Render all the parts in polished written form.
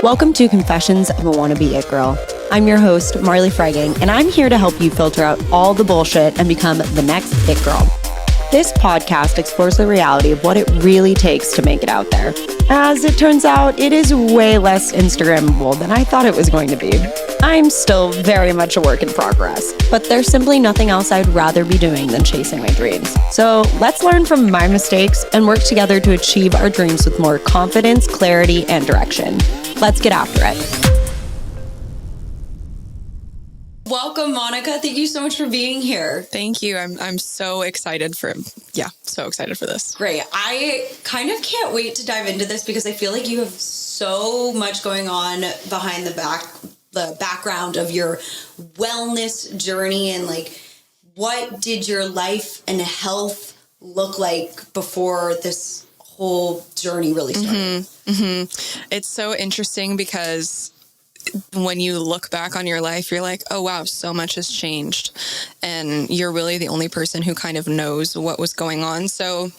Welcome to Confessions of a Wannabe It Girl. I'm your host, Marley Freygang, and I'm here to help you filter out all the bullshit and become the next It Girl. This podcast explores the reality of what it really takes to make it out there. As it turns out, it is way less Instagrammable than I thought it was going to be. I'm still very much a work in progress, but there's simply nothing else I'd rather be doing than chasing my dreams. So let's learn from my mistakes and work together to achieve our dreams with more confidence, clarity, and direction. Let's get after it. Welcome, Monica. Thank you so much for being here. Thank you. I'm so excited for this. Great. I kind of can't wait to dive into this because I feel like you have so much going on behind the background of your wellness journey, and like, what did your life and health look like before this whole journey really started? It's so interesting because when you look back on your life, you're like, oh, wow, so much has changed. And you're really the only person who kind of knows what was going on. So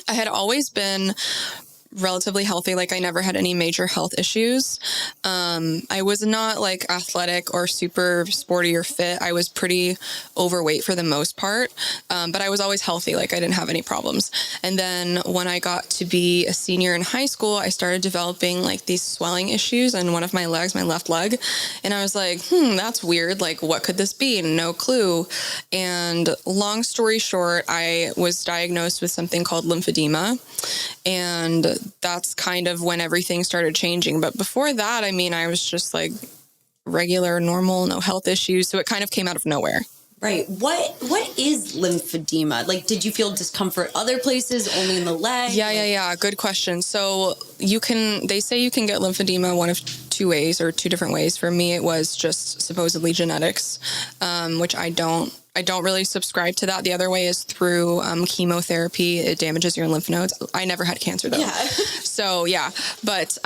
I had always been relatively healthy. Like, I never had any major health issues. I was not like athletic or super sporty or fit. I was pretty overweight for the most part. But I was always healthy. Like, I didn't have any problems. And then when I got to be a senior in high school, I started developing like these swelling issues on one of my legs, my left leg. And I was like, that's weird. Like, what could this be? No clue. And long story short, I was diagnosed with something called lymphedema. And that's kind of when everything started changing. But before that, I mean, I was just like regular, normal, no health issues. So it kind of came out of nowhere. Right. What is lymphedema? Like, did you feel discomfort other places, only in the leg? Yeah. Good question. So they say you can get lymphedema one of two ways, or two different ways. For me, it was just supposedly genetics, which I don't really subscribe to that. The other way is through chemotherapy. It damages your lymph nodes. I never had cancer though. Yeah. So yeah, but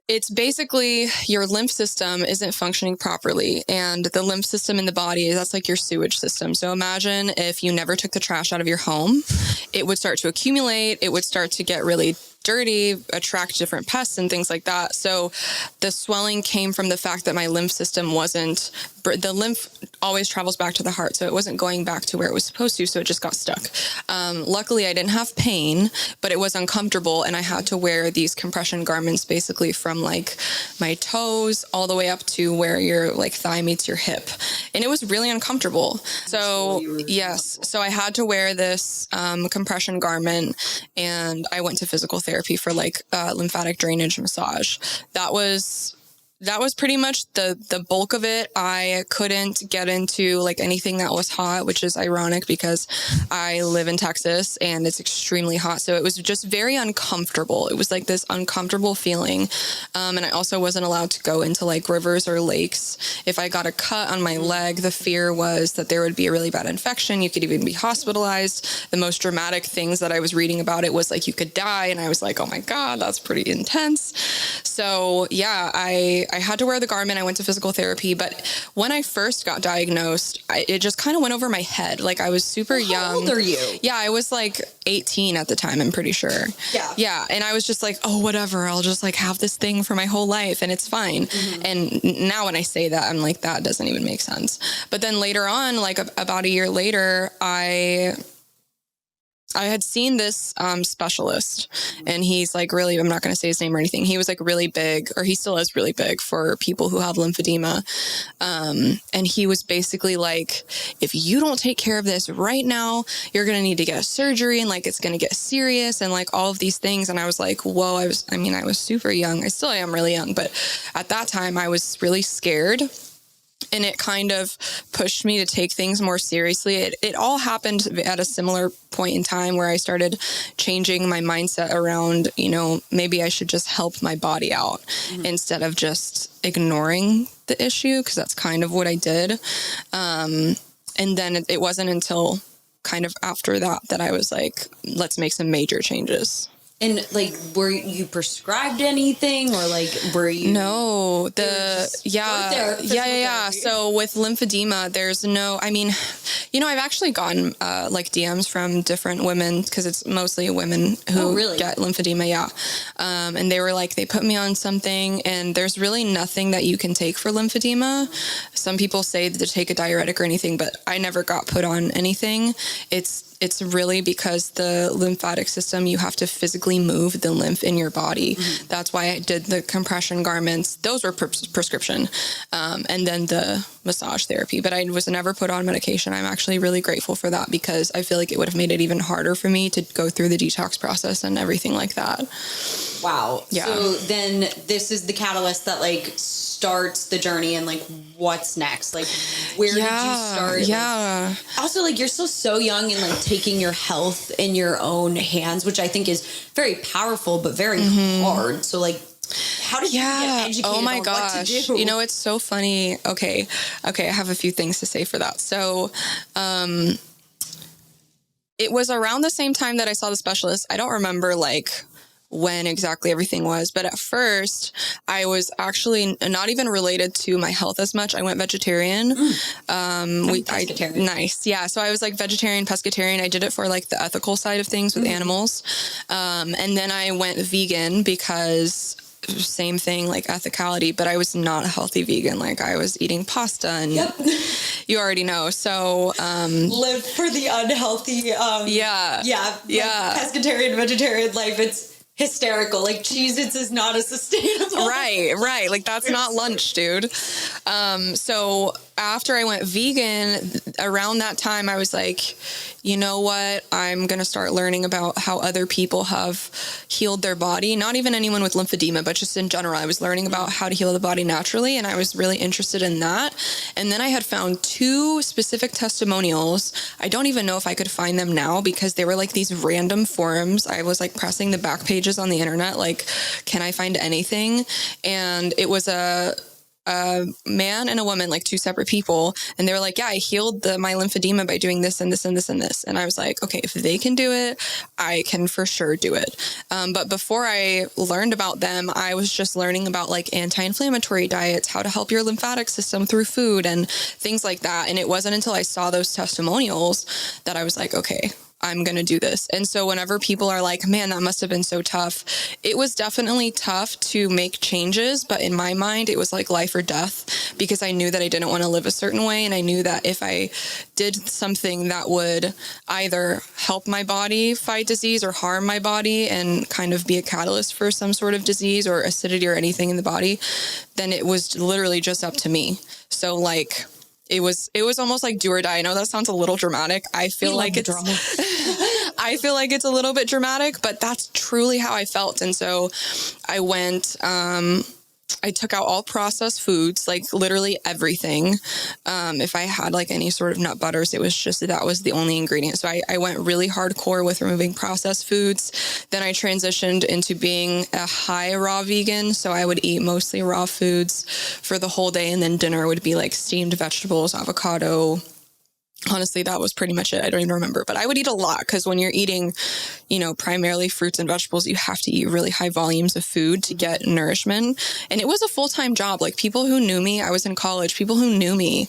it's basically your lymph system isn't functioning properly, and the lymph system in the body, that's like your sewage system. So imagine if you never took the trash out of your home, it would start to accumulate. It would start to get really dirty, attract different pests and things like that. So the swelling came from the fact that my lymph system the lymph always travels back to the heart. So it wasn't going back to where it was supposed to. So it just got stuck. Luckily I didn't have pain, but it was uncomfortable. And I had to wear these compression garments basically from like my toes all the way up to where your like thigh meets your hip. And it was really uncomfortable. So yes. So I had to wear this compression garment, and I went to physical therapy for like lymphatic drainage massage. That was pretty much the bulk of it. I couldn't get into like anything that was hot, which is ironic because I live in Texas and it's extremely hot. So it was just very uncomfortable. It was like this uncomfortable feeling. And I also wasn't allowed to go into like rivers or lakes. If I got a cut on my leg, the fear was that there would be a really bad infection. You could even be hospitalized. The most dramatic things that I was reading about it was like you could die. And I was like, oh my God, that's pretty intense. So yeah, I had to wear the garment. I went to physical therapy, but when I first got diagnosed, it just kind of went over my head. Like, I was super young. How old are you? Yeah, I was like 18 at the time, I'm pretty sure. Yeah. Yeah. And I was just like, oh, whatever. I'll just like have this thing for my whole life and it's fine. Mm-hmm. And now when I say that, I'm like, that doesn't even make sense. But then later on, like about a year later, I had seen this specialist, and he's like really, I'm not going to say his name or anything. He was like really big, or he still is really big for people who have lymphedema. And he was basically like, if you don't take care of this right now, you're going to need to get a surgery, and like, it's going to get serious, and like all of these things. And I was like, whoa, I was super young. I still am really young, but at that time I was really scared. And it kind of pushed me to take things more seriously. It all happened at a similar point in time where I started changing my mindset around, maybe I should just help my body out instead of just ignoring the issue, because that's kind of what I did. And then it wasn't until kind of after that I was like, let's make some major changes. And like, were you prescribed anything, or like, were you? No, yeah. So with lymphedema, there's no, I mean, I've actually gotten like DMs from different women, because it's mostly women who get lymphedema. Yeah. And they were like, they put me on something, and there's really nothing that you can take for lymphedema. Some people say to take a diuretic or anything, but I never got put on anything. It's really because the lymphatic system, you have to physically move the lymph in your body. Mm-hmm. That's why I did the compression garments. Those were prescription. And then the massage therapy. But I was never put on medication. I'm actually really grateful for that, because I feel like it would have made it even harder for me to go through the detox process and everything like that. Wow. Yeah. So then this is the catalyst that like starts the journey, and like what's next? Like, where did you start? Yeah. Like, also, like, you're still so young, and like taking your health in your own hands, which I think is very powerful but very hard. So like, how did you get educated on what to do? It's so funny. Okay. I have a few things to say for that. So, it was around the same time that I saw the specialist. I don't remember like when exactly everything was, but at first I was actually not even related to my health as much. I went vegetarian. Pescatarian. Nice. Yeah. So I was like vegetarian, pescatarian. I did it for like the ethical side of things with animals. And then I went vegan because same thing, like ethicality, but I was not a healthy vegan. Like, I was eating pasta, and you already know. So, live for the unhealthy, pescatarian, vegetarian life. It's hysterical. Like, Cheez-Its is not as sustainable. Right. Like, that's not lunch, dude. So after I went vegan, around that time, I was like, you know what? I'm going to start learning about how other people have healed their body. Not even anyone with lymphedema, but just in general. I was learning about how to heal the body naturally, and I was really interested in that. And then I had found 2 specific testimonials. I don't even know if I could find them now, because they were like these random forums. I was like pressing the back pages on the internet, like, can I find anything? And it was a man and a woman, like 2 separate people. And they were like, yeah, I healed my lymphedema by doing this and this and this and this. And I was like, okay, if they can do it, I can for sure do it. But before I learned about them, I was just learning about like anti-inflammatory diets, how to help your lymphatic system through food and things like that. And it wasn't until I saw those testimonials that I was like, okay, I'm going to do this. And so whenever people are like, man, that must have been so tough, it was definitely tough to make changes. But in my mind, it was like life or death, because I knew that I didn't want to live a certain way. And I knew that if I did something that would either help my body fight disease or harm my body and kind of be a catalyst for some sort of disease or acidity or anything in the body, then it was literally just up to me. So like, it was almost like do or die. I know that sounds a little dramatic. I feel like it's a little bit dramatic, but that's truly how I felt. And so I went, I took out all processed foods, like literally everything. If I had like any sort of nut butters, it was just that was the only ingredient. So I went really hardcore with removing processed foods. Then I transitioned into being a high raw vegan. So I would eat mostly raw foods for the whole day. And then dinner would be like steamed vegetables, avocado. Honestly, that was pretty much it. I don't even remember, but I would eat a lot, because when you're eating, primarily fruits and vegetables, you have to eat really high volumes of food to get nourishment. And it was a full-time job. Like, people who knew me, I was in college, people who knew me,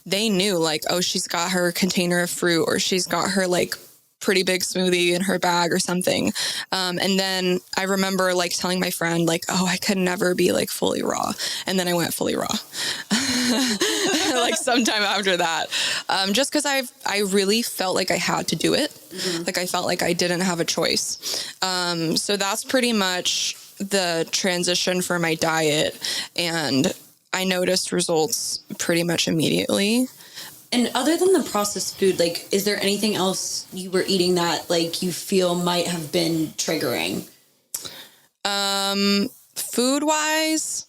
they knew like, oh, she's got her container of fruit, or she's got her like pretty big smoothie in her bag or something. And then I remember like telling my friend like, oh, I could never be like fully raw. And then I went fully raw. Like sometime after that, just because I really felt like I had to do it. Mm-hmm. Like I felt like I didn't have a choice. So that's pretty much the transition for my diet. And I noticed results pretty much immediately. And other than the processed food, like, is there anything else you were eating that like you feel might have been triggering? Food wise,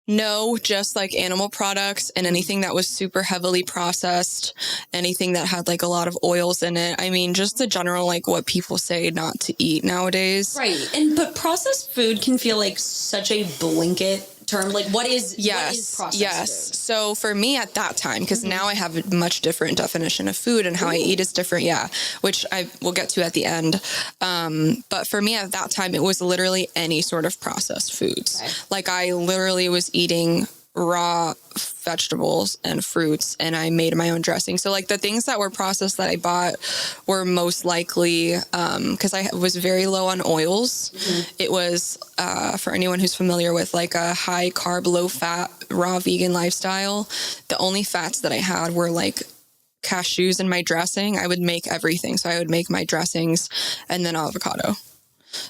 no, just like animal products and anything that was super heavily processed, anything that had like a lot of oils in it. I mean, just the general, like what people say not to eat nowadays. Right. But processed food can feel like such a blanket term? Like what is processed food? So for me at that time, because now I have a much different definition of food and how I eat is different. Yeah. Which I will get to at the end. But for me at that time, it was literally any sort of processed foods. Okay. Like I literally was eating raw vegetables and fruits, and I made my own dressing. So like the things that were processed that I bought were most likely, because I was very low on oils. It was, for anyone who's familiar with like a high carb, low fat, raw vegan lifestyle, the only fats that I had were like cashews in my dressing. I would make everything. So I would make my dressings and then avocado.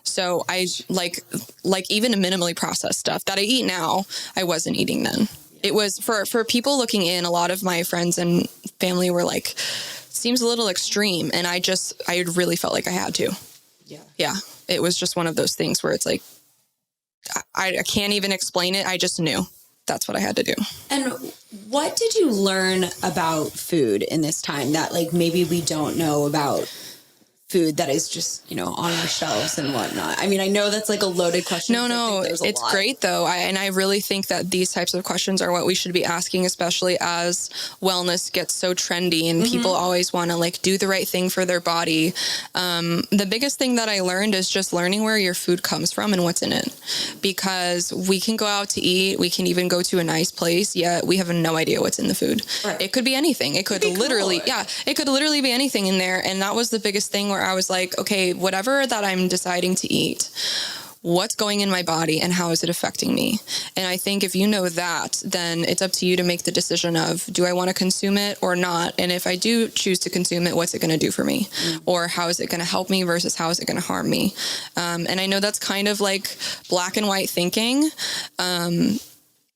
So I like even a minimally processed stuff that I eat now, I wasn't eating then. It was for people looking in, a lot of my friends and family were like, seems a little extreme. And I really felt like I had to. Yeah. It was just one of those things where it's like, I can't even explain it. I just knew that's what I had to do. And what did you learn about food in this time that like maybe we don't know about food that is just, you know, on our shelves and whatnot? I mean, I know that's like a loaded question. No, it's great though. I really think that these types of questions are what we should be asking, especially as wellness gets so trendy and people always want to like do the right thing for their body. The biggest thing that I learned is just learning where your food comes from and what's in it, because we can go out to eat. We can even go to a nice place, yet we have no idea what's in the food. Right. It could be anything. It could literally, it could literally be anything in there. And that was the biggest thing where I was like, okay, whatever that I'm deciding to eat, what's going in my body and how is it affecting me? And I think if you know that, then it's up to you to make the decision of, do I want to consume it or not? And if I do choose to consume it, what's it going to do for me? Or how is it going to help me versus how is it going to harm me? And I know that's kind of like black and white thinking.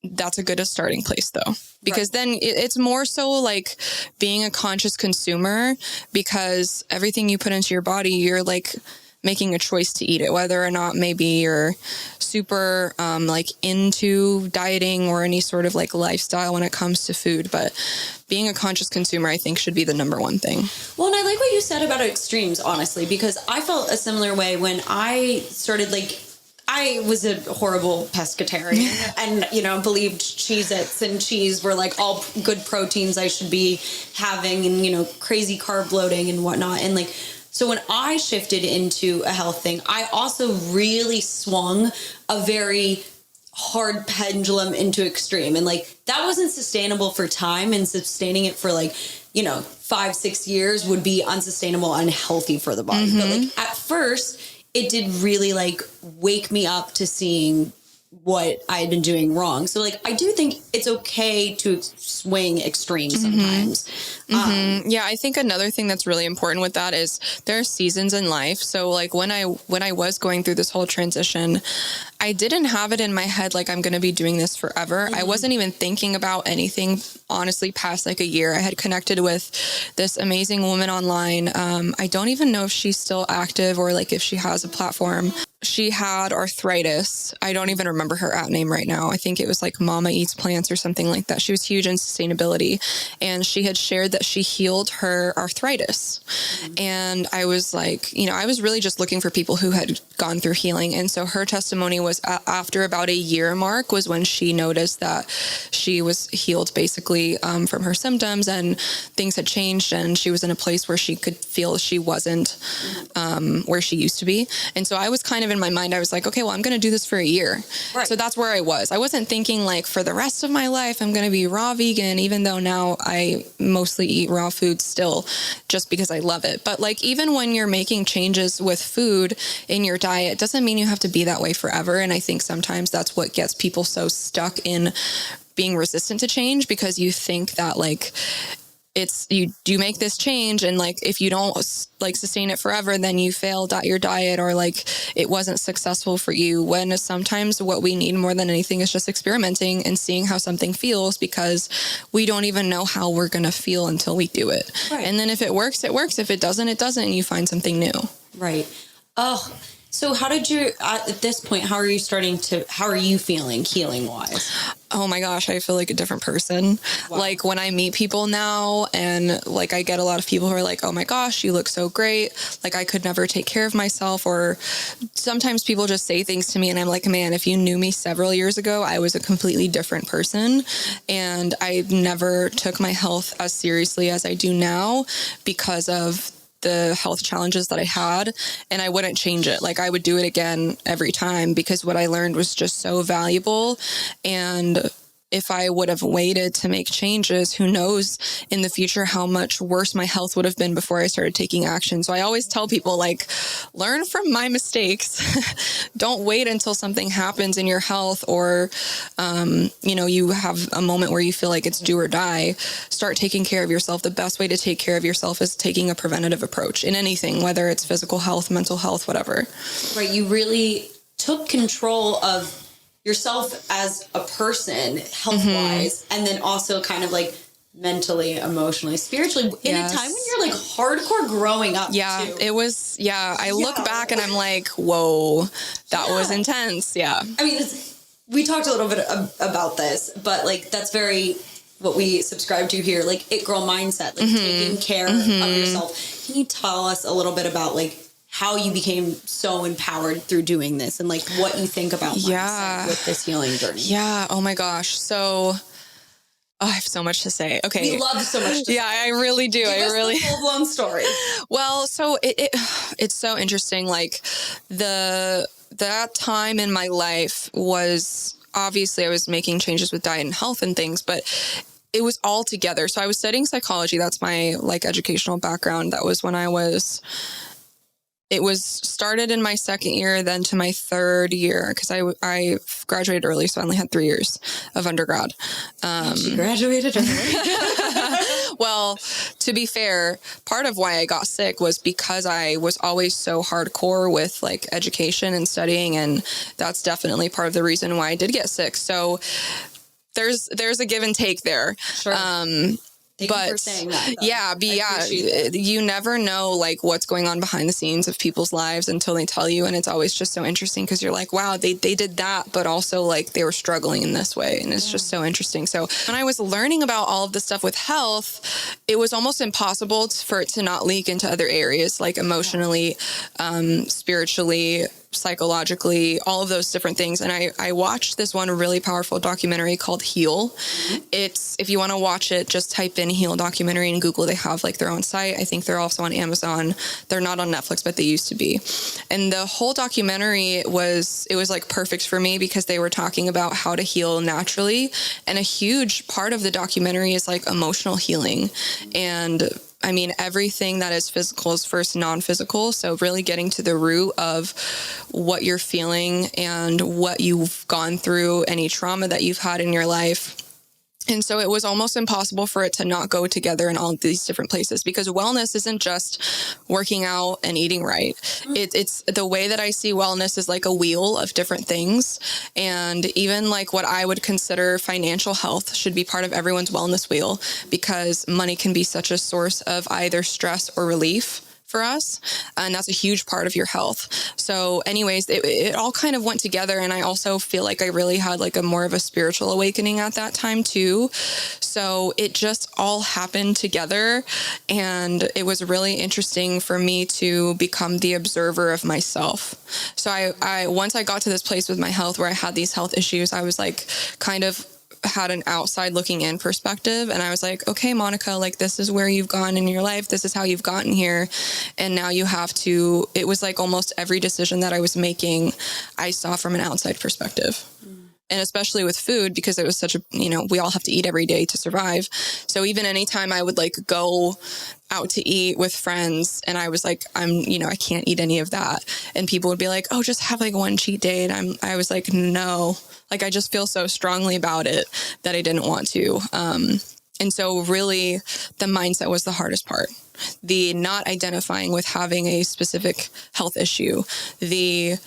That's a good starting place though, because then it's more so like being a conscious consumer, because everything you put into your body, you're like making a choice to eat it, whether or not maybe you're super like into dieting or any sort of like lifestyle when it comes to food. But being a conscious consumer, I think, should be the number one thing. Well, and I like what you said about extremes, honestly, because I felt a similar way when I started like, I was a horrible pescatarian and, you know, believed Cheez-Its and cheese were like all good proteins I should be having and, you know, crazy carb loading and whatnot. And like, so when I shifted into a health thing, I also really swung a very hard pendulum into extreme. And like, that wasn't sustainable for time, and sustaining it for like, you know, 5-6 years would be unsustainable, unhealthy for the body. But like at first, it did really like wake me up to seeing what I had been doing wrong. So like, I do think it's okay to swing extremes sometimes. Yeah, I think another thing that's really important with that is there are seasons in life. So like when I was going through this whole transition, I didn't have it in my head like I'm going to be doing this forever. I wasn't even thinking about anything, honestly, past like a year. I had connected with this amazing woman online. I don't even know if she's still active or like if she has a platform. She had arthritis. I don't even remember her at name right now. I think it was like Mama Eats Plants or something like that. She was huge in sustainability, and she had shared that she healed her arthritis. And I was like, you know, I was really just looking for people who had gone through healing. And so her testimony was after about a year mark was when she noticed that she was healed basically from her symptoms, and things had changed, and she was in a place where she could feel she wasn't where she used to be. And so I was kind of in my mind, I was like, okay, well, I'm going to do this for a year. Right. So that's where I was. I wasn't thinking like for the rest of my life, I'm going to be raw vegan, even though now I mostly eat raw food still just because I love it. But like, even when you're making changes with food in your diet, it doesn't mean you have to be that way forever. And I think sometimes that's what gets people so stuck in being resistant to change, because you think that like, it's you make this change, and like if you don't like sustain it forever, then you failed at your diet, or like it wasn't successful for you, when sometimes what we need more than anything is just experimenting and seeing how something feels, because we don't even know how we're going to feel until we do it. Right. And then if it works, it works. If it doesn't, it doesn't, and you find something new. Right. Oh, So how did you, at this point, how are you feeling healing wise? Oh my gosh, I feel like a different person. Wow. Like when I meet people now and like I get a lot of people who are like, oh my gosh, you look so great. Like I could never take care of myself. Or sometimes people just say things to me and I'm like, man, if you knew me several years ago, I was a completely different person. And I never took my health as seriously as I do now because of the health challenges that I had, and I wouldn't change it. Like I would do it again every time because what I learned was just so valuable. And if I would have waited to make changes, who knows in the future how much worse my health would have been before I started taking action. So I always tell people, like, learn from my mistakes. Don't wait until something happens in your health or, you have a moment where you feel like it's do or die. Start taking care of yourself. The best way to take care of yourself is taking a preventative approach in anything, whether it's physical health, mental health, whatever. Right. You really took control of yourself as a person, health-wise, and then also kind of like mentally, emotionally, spiritually, in a time when you're like hardcore growing up. Yeah, too. It was, I look back and I'm like, whoa, that was intense. Yeah. I mean, we talked a little bit about this, but like, that's very what we subscribe to here, like it girl mindset, like taking care of yourself. Can you tell us a little bit about like how you became so empowered through doing this and like what you think about mindset with this healing journey? Yeah. Oh my gosh. So I have so much to say. Okay. We love so much to say. I really do. Give us the full-blown story. Well, so it's so interesting. Like that time in my life was obviously I was making changes with diet and health and things, but it was all together. So I was studying psychology. That's my like educational background. That was when it was started in my second year, then to my third year, because I graduated early, so I only had 3 years of undergrad. She graduated early. Well, to be fair, part of why I got sick was because I was always so hardcore with like education and studying, and that's definitely part of the reason why I did get sick. So there's a give and take there. Sure. Thank you for saying that. You never know like what's going on behind the scenes of people's lives until they tell you. And it's always just so interesting because you're like, wow, they did that, but also like they were struggling in this way. And it's just so interesting. So when I was learning about all of this stuff with health, it was almost impossible for it to not leak into other areas, like emotionally, spiritually, psychologically, all of those different things. And I watched this one really powerful documentary called Heal. It's, if you want to watch it, just type in Heal documentary in Google. They have like their own site. I think they're also on Amazon. They're not on Netflix, but they used to be. And the whole documentary was like perfect for me because they were talking about how to heal naturally. And a huge part of the documentary is like emotional healing. And I mean, everything that is physical is first non-physical. So really getting to the root of what you're feeling and what you've gone through, any trauma that you've had in your life. And so it was almost impossible for it to not go together in all these different places because wellness isn't just working out and eating right. It's the way that I see wellness is like a wheel of different things. And even like what I would consider financial health should be part of everyone's wellness wheel because money can be such a source of either stress or relief for us. And that's a huge part of your health. So anyways, it all kind of went together. And I also feel like I really had like a more of a spiritual awakening at that time too. So it just all happened together. And it was really interesting for me to become the observer of myself. So I once I got to this place with my health where I had these health issues, I was like kind of had an outside looking in perspective. And I was like, okay, Monica, like this is where you've gone in your life. This is how you've gotten here. And now you have to, it was like almost every decision that I was making, I saw from an outside perspective. And especially with food, because it was such a, we all have to eat every day to survive. So even anytime I would like go out to eat with friends and I was like, I can't eat any of that. And people would be like, oh, just have like one cheat day. And I was like, no, like, I just feel so strongly about it that I didn't want to. And so really the mindset was the hardest part. The not identifying with having a specific health issue, the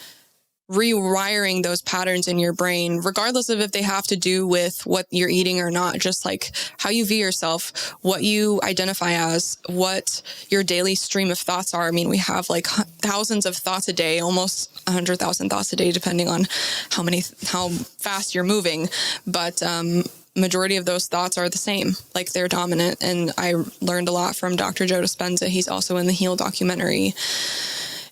rewiring those patterns in your brain, regardless of if they have to do with what you're eating or not, just like how you view yourself, what you identify as, what your daily stream of thoughts are. I mean, we have like thousands of thoughts a day, almost 100,000 thoughts a day, depending on how fast you're moving. But, majority of those thoughts are the same, like they're dominant. And I learned a lot from Dr. Joe Dispenza. He's also in the Heal documentary.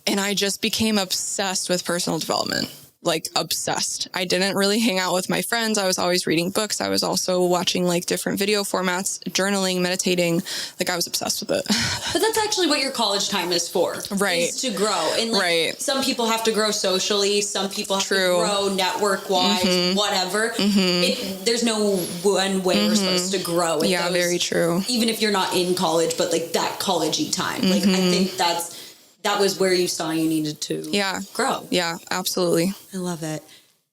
And I just became obsessed with personal development, like obsessed. I didn't really hang out with my friends. I was always reading books. I was also watching like different video formats, journaling, meditating. Like I was obsessed with it. But that's actually what your college time is for. Right. Is to grow. And like, some people have to grow socially. Some people have to grow network-wise, whatever. There's no one way we're supposed to grow. Yeah, those, very true. Even if you're not in college, but like that college-y time. Like I think that was where you saw you needed to grow. Yeah, absolutely. I love it.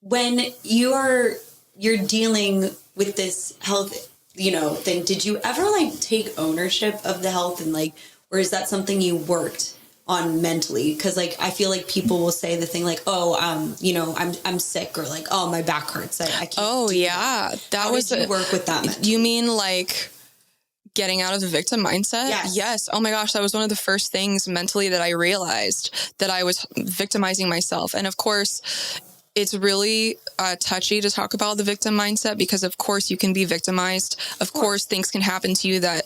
When you're dealing with this health, thing, did you ever like take ownership of the health and like, or is that something you worked on mentally? Cause like, I feel like people will say the thing like, oh, I'm sick, or like, oh, my back hurts. I can't. Oh yeah. That was did you work with that mentally? You mean like getting out of the victim mindset? Yes. Oh my gosh. That was one of the first things mentally that I realized, that I was victimizing myself. And of course, it's really touchy to talk about the victim mindset, because of course you can be victimized. Of course things can happen to you that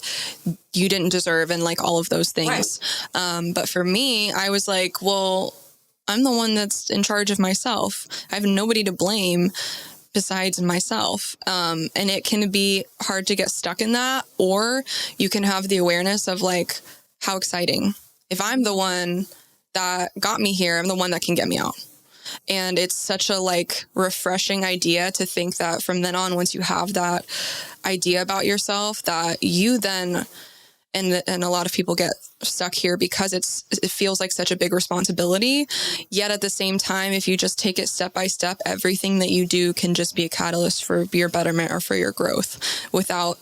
you didn't deserve, and like all of those things. Right. But for me, I was like, well, I'm the one that's in charge of myself. I have nobody to blame besides myself. And it can be hard to get stuck in that, or you can have the awareness of like, how exciting. If I'm the one that got me here, I'm the one that can get me out. And it's such a like refreshing idea to think that from then on, once you have that idea about yourself, that you then, and a lot of people get stuck here because it feels like such a big responsibility. Yet at the same time, if you just take it step by step, everything that you do can just be a catalyst for your betterment or for your growth without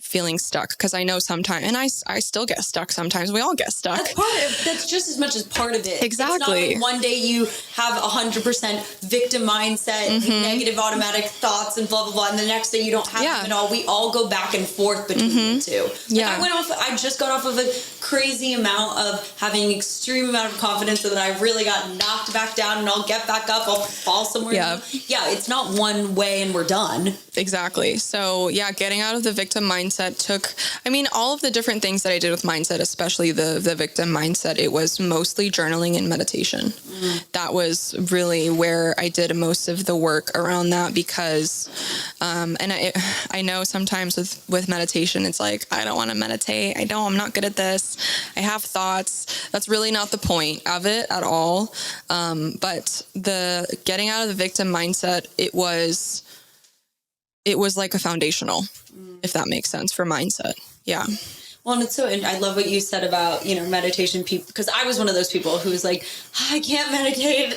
feeling stuck. Because I know sometimes, and I still get stuck sometimes. We all get stuck. That's just as much as part of it. Exactly. It's not like one day you have 100% victim mindset, negative automatic thoughts, and blah blah blah, and the next day you don't have them at all. We all go back and forth between the two. Like I just got off of a crazy amount of having an extreme amount of confidence, so that I really got knocked back down, and I'll get back up. I'll fall somewhere. Yeah, it's not one way and we're done. Exactly. So getting out of the victim mindset took, all of the different things that I did with mindset, especially the victim mindset, it was mostly journaling and meditation. That was really where I did most of the work around that, because, and I know sometimes with meditation, it's like, I don't want to meditate. I'm not good at this. I have thoughts. That's really not the point of it at all. But the getting out of the victim mindset, it was like a foundational, if that makes sense, for mindset. Yeah. Well, and I love what you said about, meditation people, because I was one of those people who was like, I can't meditate.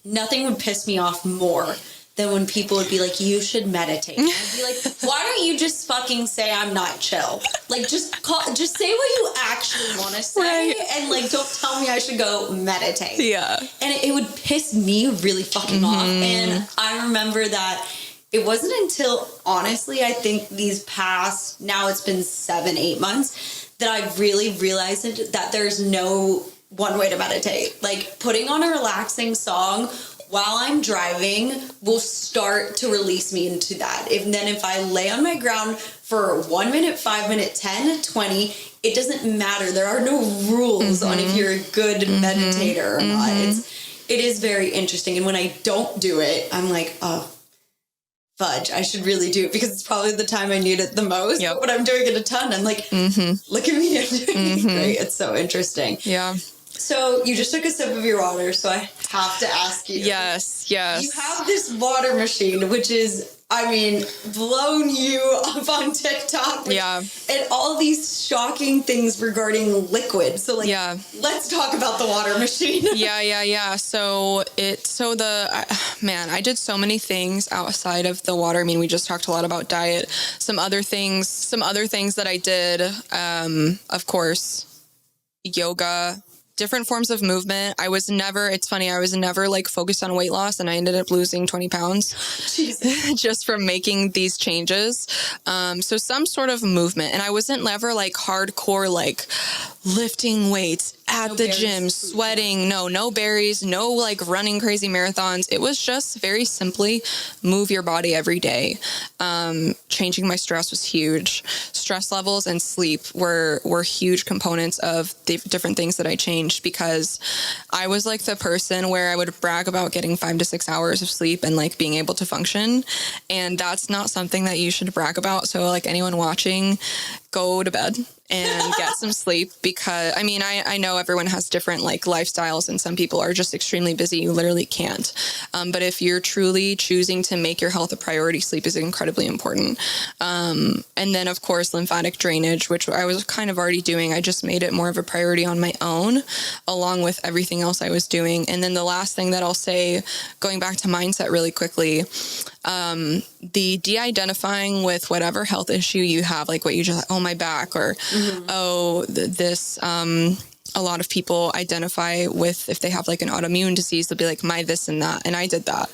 Nothing would piss me off more than when people would be like, you should meditate. And I'd be like, why don't you just fucking say I'm not chill? Like, just say what you actually want to say. Right. And like, don't tell me I should go meditate. Yeah. And it would piss me really fucking off. And I remember that it wasn't until, honestly, I think these past, now it's been 7-8 months, that I really realized that there's no one way to meditate. Like, putting on a relaxing song while I'm driving will start to release me into that. If I lay on my ground for 1 minute, 5 minute, 10, 20, it doesn't matter. There are no rules on if you're a good meditator or not. It is very interesting. And when I don't do it, I'm like, oh, fudge, I should really do it, because it's probably the time I need it the most. Yep. But I'm doing it a ton. I'm like, look at me, I'm doing it great. It's so interesting. Yeah. So you just took a sip of your water, so I have to ask you. Yes. You have this water machine, which is, blown you up on TikTok. And all these shocking things regarding liquid. So let's talk about the water machine. So I did so many things outside of the water. We just talked a lot about diet. Some other things that I did, of course, yoga, different forms of movement. It's funny, I was never like focused on weight loss, and I ended up losing 20 pounds just from making these changes. So some sort of movement. And I wasn't never like hardcore, like lifting weights at the gym, sweating. No berries, no like running crazy marathons. It was just very simply move your body every day. Changing my stress was huge. Stress levels and sleep were huge components of the different things that I changed, because I was like the person where I would brag about getting 5 to 6 hours of sleep and like being able to function. And that's not something that you should brag about. So like anyone watching, go to bed and get some sleep, because I mean, I know everyone has different like lifestyles, and some people are just extremely busy. You literally can't. But if you're truly choosing to make your health a priority, sleep is incredibly important. And then of course, lymphatic drainage, which I was kind of already doing. I just made it more of a priority on my own, along with everything else I was doing. And then the last thing that I'll say, going back to mindset really quickly, the de-identifying with whatever health issue you have, like what you just, oh, my back, or, a lot of people identify with, if they have like an autoimmune disease, they'll be like, my this and that. And I did that.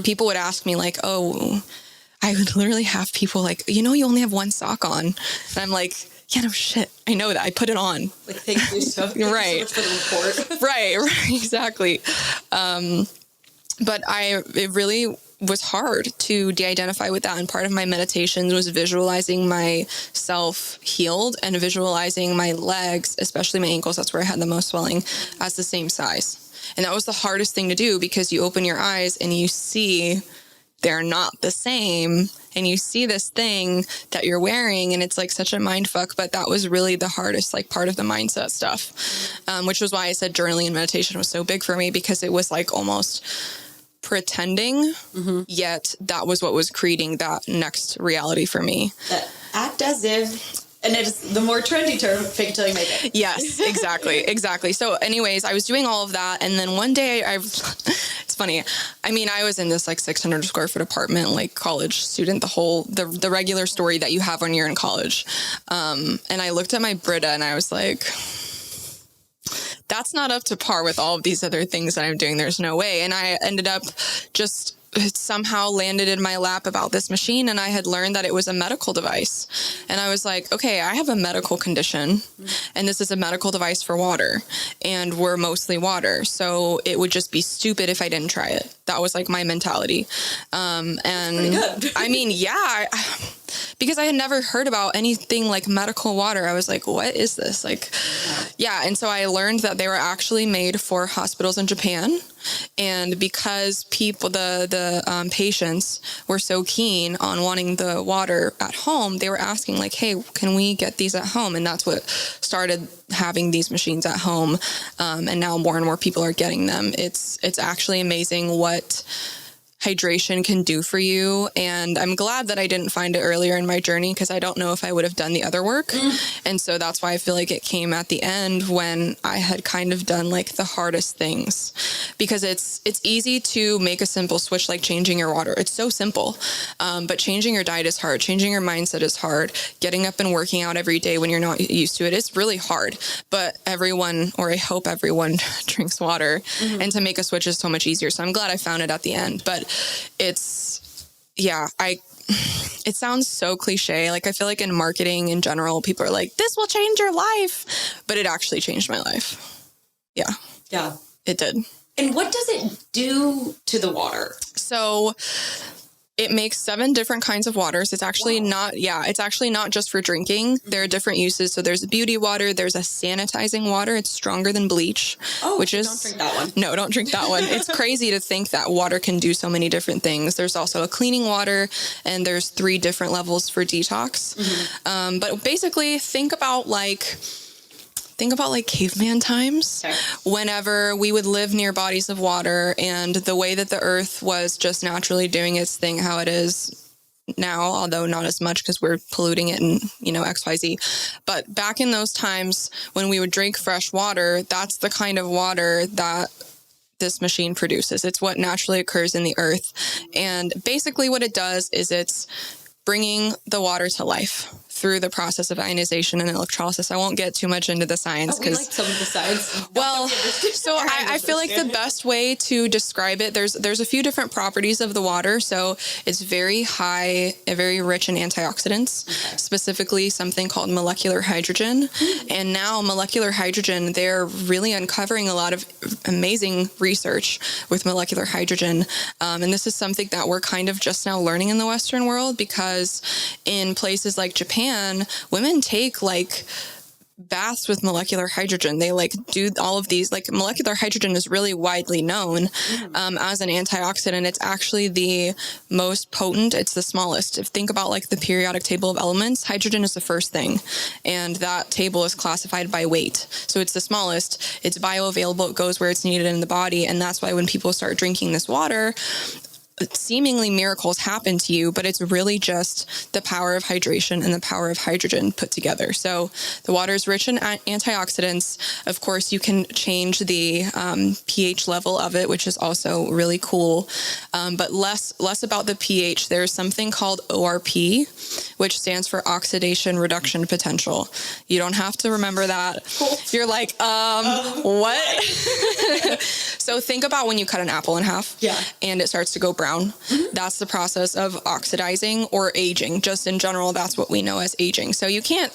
People would ask me like, oh, I would literally have people like, you only have one sock on. And I'm like, yeah, no shit. I know that. I put it on. Like, thank you so, right. You so much for the report. right, exactly. But it really was hard to de-identify with that. And part of my meditations was visualizing myself healed and visualizing my legs, especially my ankles, that's where I had the most swelling, as the same size. And that was the hardest thing to do, because you open your eyes and you see they're not the same. And you see this thing that you're wearing, and it's like such a mind fuck. But that was really the hardest, like, part of the mindset stuff, which was why I said journaling and meditation was so big for me, because it was like almost pretending, yet that was what was creating that next reality for me. Act as if. And it's the more trendy term, fake it till you make it. Yes, exactly. So anyways, I was doing all of that. And then one day it's funny. I mean, I was in this like 600 square foot apartment, like college student, the regular story that you have when you're in college. And I looked at my Brita and I was like, that's not up to par with all of these other things that I'm doing. There's no way. And I ended up just somehow landed in my lap about this machine, and I had learned that it was a medical device. And I was like, okay, I have a medical condition, and this is a medical device for water, and we're mostly water. So it would just be stupid if I didn't try it. That was like my mentality. And I mean, yeah, because I had never heard about anything like medical water. I was like, what is this? Like, yeah. And so I learned that they were actually made for hospitals in Japan. And because the patients were so keen on wanting the water at home, they were asking like, hey, can we get these at home? And that's what started having these machines at home. And now more and more people are getting them. It's actually amazing what hydration can do for you. And I'm glad that I didn't find it earlier in my journey, because I don't know if I would have done the other work. And so that's why I feel like it came at the end, when I had kind of done like the hardest things, because it's easy to make a simple switch, like changing your water. It's so simple. But changing your diet is hard. Changing your mindset is hard. Getting up and working out every day when you're not used to it, it's really hard. But everyone, or I hope everyone, drinks water. And to make a switch is so much easier. So I'm glad I found it at the end. But it sounds so cliche. Like, I feel like in marketing in general, people are like, this will change your life. But it actually changed my life. Yeah. Yeah. It did. And what does it do to the water? So it makes 7 different kinds of waters. It's actually it's actually not just for drinking. There are different uses. So there's a beauty water. There's a sanitizing water. It's stronger than bleach. Don't drink that one. No, don't drink that one. It's crazy to think that water can do so many different things. There's also a cleaning water, and there's 3 different levels for detox. But basically think about caveman times, whenever we would live near bodies of water, and the way that the earth was just naturally doing its thing, how it is now, although not as much because we're polluting it and, XYZ. But back in those times when we would drink fresh water, that's the kind of water that this machine produces. It's what naturally occurs in the earth. And basically what it does is it's bringing the water to life through the process of ionization and electrolysis. I won't get too much into the science because like some of the sides. Well, so I feel like the best way to describe it, there's a few different properties of the water. So it's very high, very rich in antioxidants, specifically something called molecular hydrogen. And now molecular hydrogen, they're really uncovering a lot of amazing research with molecular hydrogen. And this is something that we're kind of just now learning in the Western world, because in places like Japan, women take like baths with molecular hydrogen. They like do all of these, like molecular hydrogen is really widely known as an antioxidant. It's actually the most potent. It's the smallest. If think about like the periodic table of elements, hydrogen is the first thing. And that table is classified by weight. So it's the smallest. It's bioavailable. It goes where it's needed in the body. And that's why when people start drinking this water, seemingly miracles happen to you, but it's really just the power of hydration and the power of hydrogen put together. So the water is rich in antioxidants. Of course, you can change the pH level of it, which is also really cool. But less about the pH. There's something called ORP, which stands for oxidation reduction potential. You don't have to remember that. You're like, what? So think about when you cut an apple in half and it starts to go brown. That's the process of oxidizing or aging. Just in general, that's what we know as aging. So you can't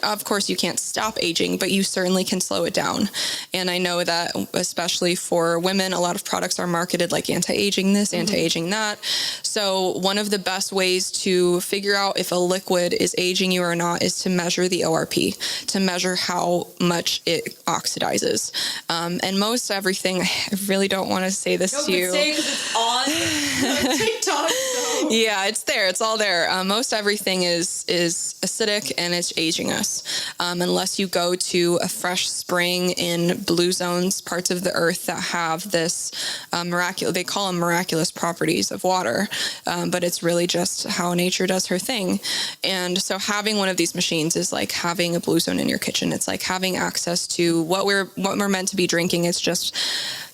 stop aging, but you certainly can slow it down. And I know that especially for women, a lot of products are marketed like anti-aging this, anti-aging that. So one of the best ways to figure out if a liquid is aging you or not is to measure the ORP, to measure how much it oxidizes. And most everything, I really don't want to say this to you. Say 'cause it's on TikTok. So. Yeah, it's there. It's all there. Most everything is acidic and it's aging us. Unless you go to a fresh spring in blue zones, parts of the earth that have this they call them miraculous properties of water. But it's really just how nature does her thing. And so having one of these machines is like having a blue zone in your kitchen. It's like having access to what we're meant to be drinking. It's just,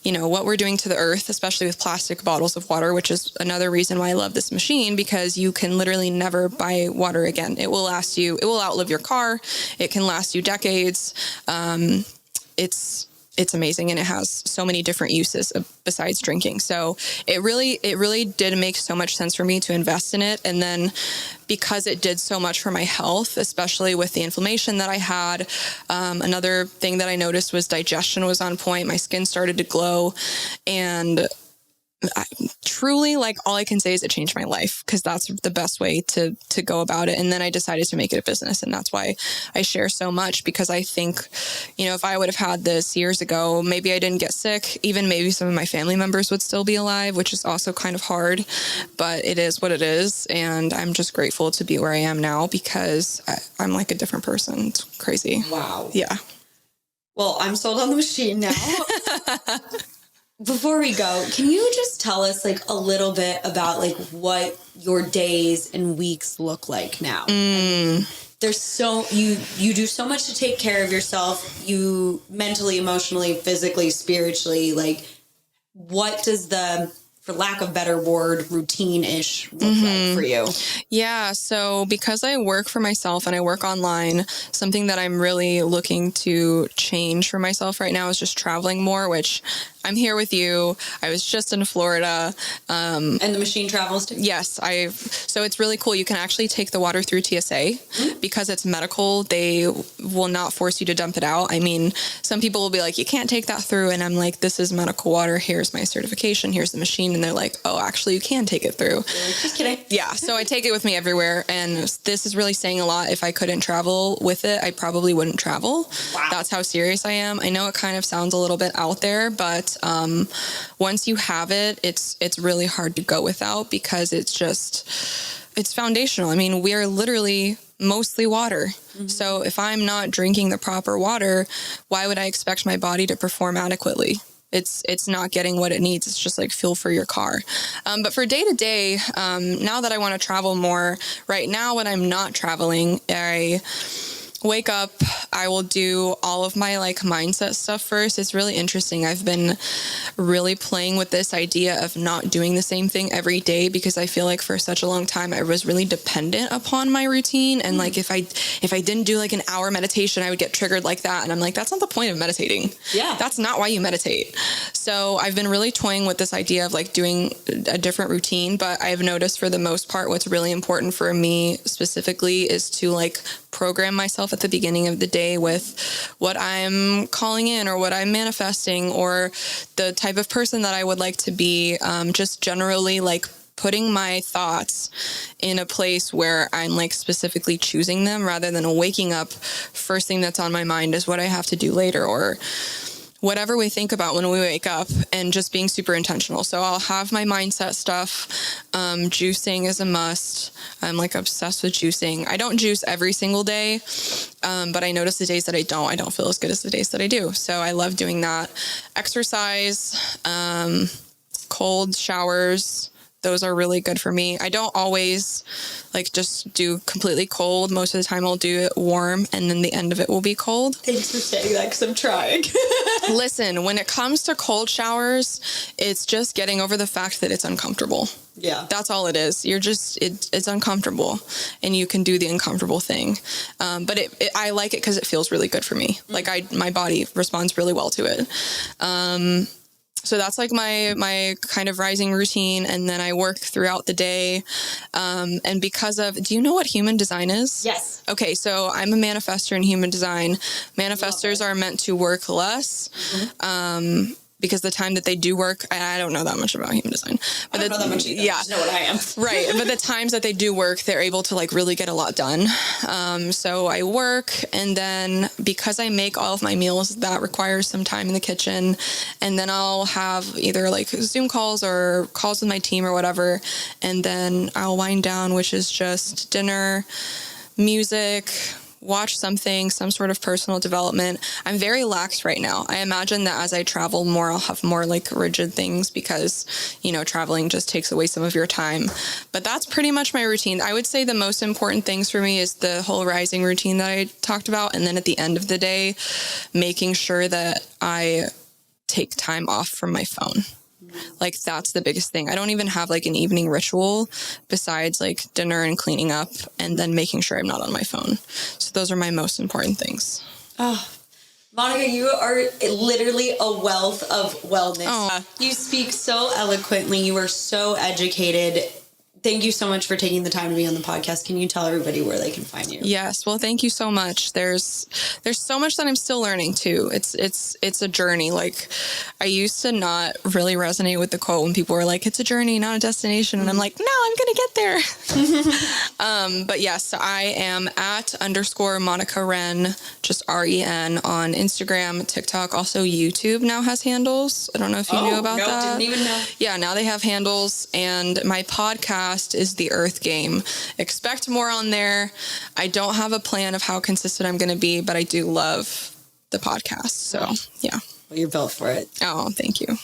what we're doing to the earth, especially with plastic bottles of water, which is another reason why I love this machine, because you can literally never buy water again. It will outlive your car. It can last you decades. It's amazing, and it has so many different uses besides drinking. So it really did make so much sense for me to invest in it. And then because it did so much for my health, especially with the inflammation that I had, another thing that I noticed was digestion was on point. My skin started to glow, and truly, like, all I can say is it changed my life, because that's the best way to go about it. And then I decided to make it a business, and that's why I share so much, because I think, if I would have had this years ago, maybe I didn't get sick, even maybe some of my family members would still be alive, which is also kind of hard, but it is what it is. And I'm just grateful to be where I am now, because I'm like a different person. It's crazy. Wow. Yeah. Well, I'm sold on the machine now. Before we go, can you just tell us like a little bit about like what your days and weeks look like now? There's you do so much to take care of yourself, you mentally, emotionally, physically, spiritually. Like, what does the, for lack of better word, routine-ish look like for you? Yeah. So because I work for myself and I work online, something that I'm really looking to change for myself right now is just traveling more, which I'm here with you. I was just in Florida. And the machine travels too? Yes. So it's really cool. You can actually take the water through TSA because it's medical. They will not force you to dump it out. I mean, some people will be like, you can't take that through. And I'm like, this is medical water. Here's my certification. Here's the machine. And they're like, oh, actually you can take it through. Just kidding. Yeah. So I take it with me everywhere. And this is really saying a lot. If I couldn't travel with it, I probably wouldn't travel. Wow. That's how serious I am. I know it kind of sounds a little bit out there, but once you have it, it's really hard to go without, because it's foundational. I mean, we are literally mostly water. So if I'm not drinking the proper water, why would I expect my body to perform adequately? It's not getting what it needs. It's just like fuel for your car. But for day to day, now that I want to travel more, right now when I'm not traveling, wake up, I will do all of my like mindset stuff first. It's really interesting. I've been really playing with this idea of not doing the same thing every day, because I feel like for such a long time I was really dependent upon my routine. And like if I didn't do like an hour meditation, I would get triggered like that. And I'm like, that's not the point of meditating. Yeah. That's not why you meditate. So I've been really toying with this idea of like doing a different routine, but I've noticed for the most part, what's really important for me specifically is to like program myself at the beginning of the day with what I'm calling in or what I'm manifesting or the type of person that I would like to be. Just generally like putting my thoughts in a place where I'm like specifically choosing them, rather than waking up first thing that's on my mind is what I have to do later, or whatever we think about when we wake up, and just being super intentional. So I'll have my mindset stuff. Juicing is a must. I'm like obsessed with juicing. I don't juice every single day, but I notice the days that I don't feel as good as the days that I do. So I love doing that. Exercise, cold showers. Those are really good for me. I don't always like just do completely cold. Most of the time I'll do it warm, and then the end of it will be cold. Thanks for saying that, because I'm trying. Listen, when it comes to cold showers, it's just getting over the fact that it's uncomfortable. Yeah. That's all it is. It's uncomfortable, and you can do the uncomfortable thing. But I like it because it feels really good for me. Like my body responds really well to it. So that's like my kind of rising routine. And then I work throughout the day. And because of, do you know what human design is? Yes. Okay. So I'm a manifestor in human design. Manifestors are meant to work less. Mm-hmm. Because the time that they do work, I don't know that much about human design. But I don't know that much either. Yeah. I just know what I am. Right. But the times that they do work, they're able to like really get a lot done. So I work, and then because I make all of my meals, that requires some time in the kitchen. And then I'll have either like Zoom calls or calls with my team or whatever. And then I'll wind down, which is just dinner, music, watch something, some sort of personal development. I'm very lax right now. I imagine that as I travel more, I'll have more like rigid things because, traveling just takes away some of your time. But that's pretty much my routine. I would say the most important things for me is the whole rising routine that I talked about. And then at the end of the day, making sure that I take time off from my phone. Like that's the biggest thing. I don't even have like an evening ritual besides like dinner and cleaning up, and then making sure I'm not on my phone. So those are my most important things. Oh, Monica, you are literally a wealth of wellness. Oh. You speak so eloquently. You are so educated. Thank you so much for taking the time to be on the podcast. Can you tell everybody where they can find you? Yes. Well, thank you so much. There's so much that I'm still learning too. It's a journey. Like I used to not really resonate with the quote when people were like, it's a journey, not a destination. And I'm like, no, I'm going to get there. But yes, I am at _Monica Ren, just REN on Instagram, TikTok. Also YouTube now has handles. I don't know if you knew about that. Didn't even know. Yeah, now they have handles. And my podcast is The Earth Game. Expect more on there. I don't have a plan of how consistent I'm going to be, but I do love the podcast. So, yeah. Well, you're built for it. Oh, thank you.